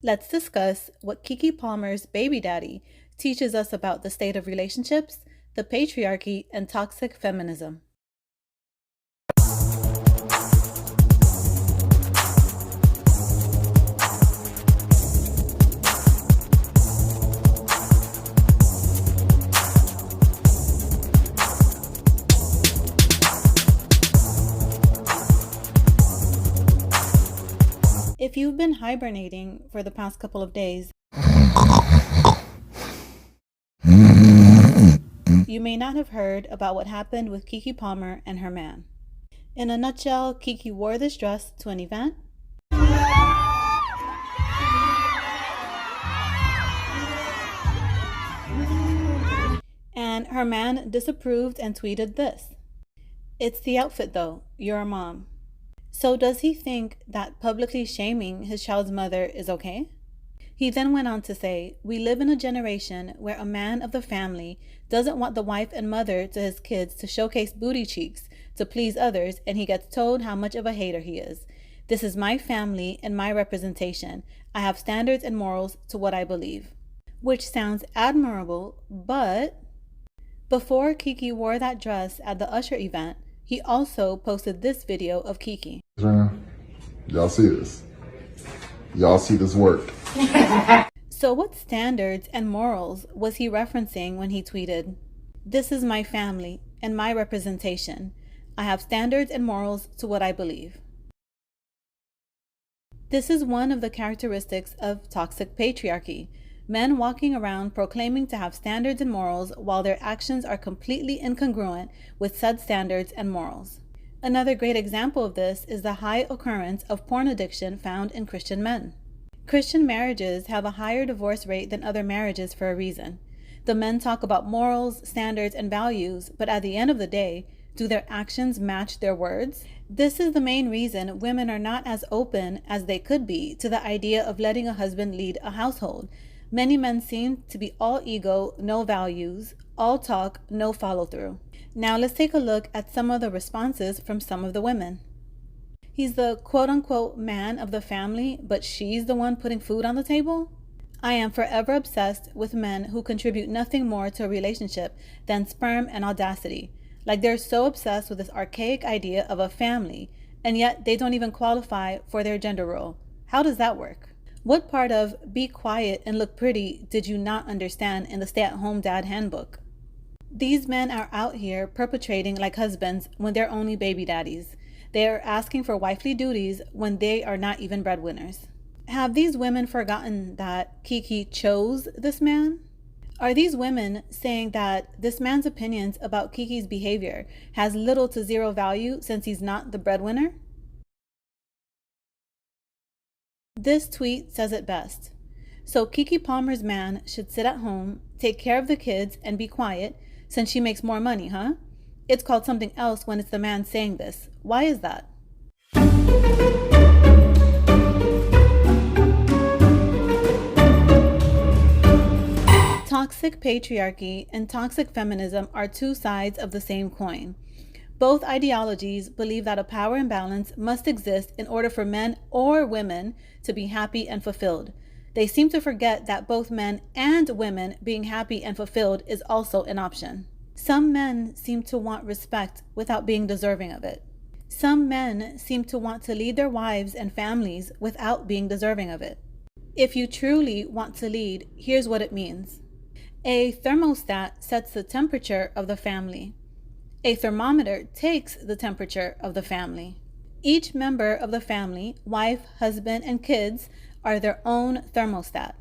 Let's discuss what Keke Palmer's baby daddy teaches us about the state of relationships, the patriarchy, and toxic feminism. If you've been hibernating for the past couple of days, you may not have heard about what happened with Keke Palmer and her man. In a nutshell, Keke wore this dress to an event, and her man disapproved and tweeted this: "It's the outfit though, you're a mom." So does he think that publicly shaming his child's mother is okay? He then went on to say, "We live in a generation where a man of the family doesn't want the wife and mother to his kids to showcase booty cheeks to please others, and he gets told how much of a hater he is. This is my family and my representation. I have standards and morals to what I believe." Which sounds admirable, but before Keke wore that dress at the Usher event, he also posted this video of Keke. Y'all see this? Y'all see this work? So what standards and morals was he referencing when he tweeted, "This is my family and my representation. I have standards and morals to what I believe"? This is one of the characteristics of toxic patriarchy. Men walking around proclaiming to have standards and morals while their actions are completely incongruent with said standards and morals. Another great example of this is the high occurrence of porn addiction found in Christian men. Christian marriages have a higher divorce rate than other marriages for a reason. The men talk about morals, standards, and values, but at the end of the day, do their actions match their words? This is the main reason women are not as open as they could be to the idea of letting a husband lead a household. Many men seem to be all ego, no values, all talk, no follow through. Now let's take a look at some of the responses from some of the women. "He's the quote-unquote man of the family, but she's the one putting food on the table? I am forever obsessed with men who contribute nothing more to a relationship than sperm and audacity. Like they're so obsessed with this archaic idea of a family, and yet they don't even qualify for their gender role. How does that work? What part of be quiet and look pretty did you not understand in the stay-at-home dad handbook?" These men are out here perpetrating like husbands when they're only baby daddies. They are asking for wifely duties when they are not even breadwinners. Have these women forgotten that Keke chose this man? Are these women saying that this man's opinions about Keke's behavior has little to zero value since he's not the breadwinner? This tweet says it best. So Keke Palmer's man should sit at home, take care of the kids, and be quiet since she makes more money, huh? It's called something else when it's the man saying this. Why is that? Toxic patriarchy and toxic feminism are two sides of the same coin. Both ideologies believe that a power imbalance must exist in order for men or women to be happy and fulfilled. They seem to forget that both men and women being happy and fulfilled is also an option. Some men seem to want respect without being deserving of it. Some men seem to want to lead their wives and families without being deserving of it. If you truly want to lead, here's what it means. A thermostat sets the temperature of the family. A thermometer takes the temperature of the family. Each member of the family, wife, husband, and kids, are their own thermostat.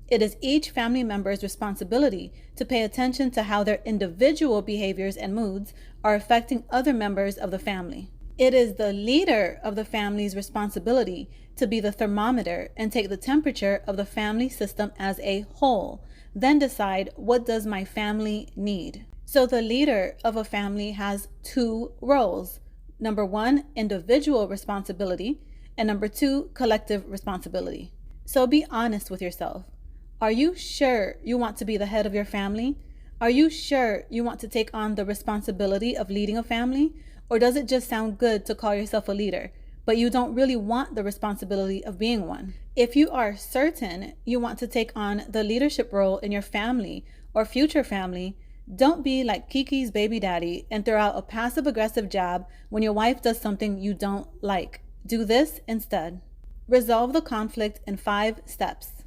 It is each family member's responsibility to pay attention to how their individual behaviors and moods are affecting other members of the family. It is the leader of the family's responsibility to be the thermometer and take the temperature of the family system as a whole, then decide, what does my family need? So the leader of a family has two roles. Number one, individual responsibility, and number two, collective responsibility. So be honest with yourself. Are you sure you want to be the head of your family? Are you sure you want to take on the responsibility of leading a family? Or does it just sound good to call yourself a leader, but you don't really want the responsibility of being one. If you are certain you want to take on the leadership role in your family or future family, don't be like Kiki's baby daddy and throw out a passive-aggressive jab when your wife does something you don't like. Do this instead. Resolve the conflict in 5 steps.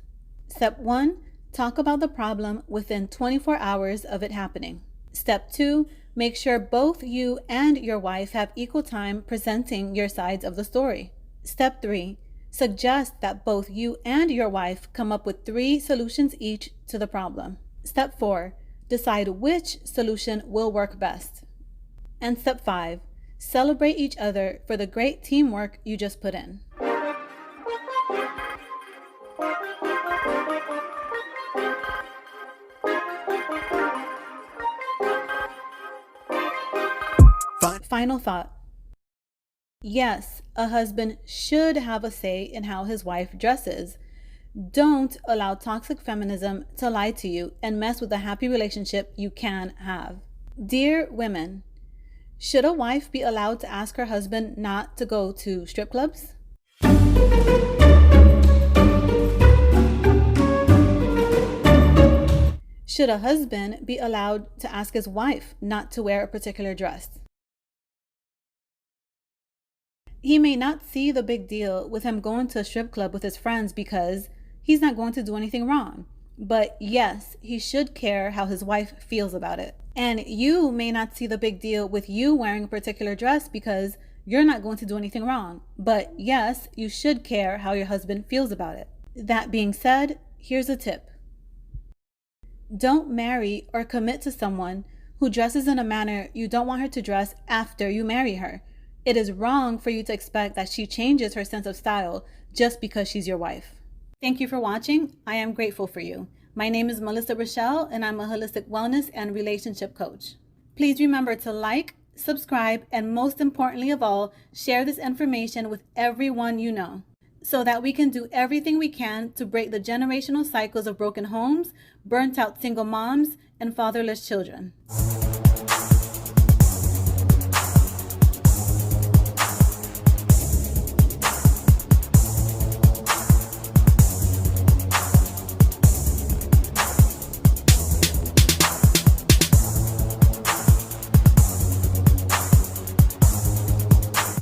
Step 1, talk about the problem within 24 hours of it happening. Step 2, make sure both you and your wife have equal time presenting your sides of the story. Step 3, suggest that both you and your wife come up with 3 solutions each to the problem. Step 4, decide which solution will work best. And step 5, celebrate each other for the great teamwork you just put in. Final thought. Yes, a husband should have a say in how his wife dresses. Don't allow toxic feminism to lie to you and mess with the happy relationship you can have. Dear women, should a wife be allowed to ask her husband not to go to strip clubs? Should a husband be allowed to ask his wife not to wear a particular dress? He may not see the big deal with him going to a strip club with his friends because he's not going to do anything wrong. But yes, he should care how his wife feels about it. And you may not see the big deal with you wearing a particular dress because you're not going to do anything wrong. But yes, you should care how your husband feels about it. That being said, here's a tip. Don't marry or commit to someone who dresses in a manner you don't want her to dress after you marry her. It is wrong for you to expect that she changes her sense of style just because she's your wife. Thank you for watching. I am grateful for you. My name is Melissa Rochelle, and I'm a holistic wellness and relationship coach. Please remember to like, subscribe, and most importantly of all, share this information with everyone you know so that we can do everything we can to break the generational cycles of broken homes, burnt out single moms, and fatherless children.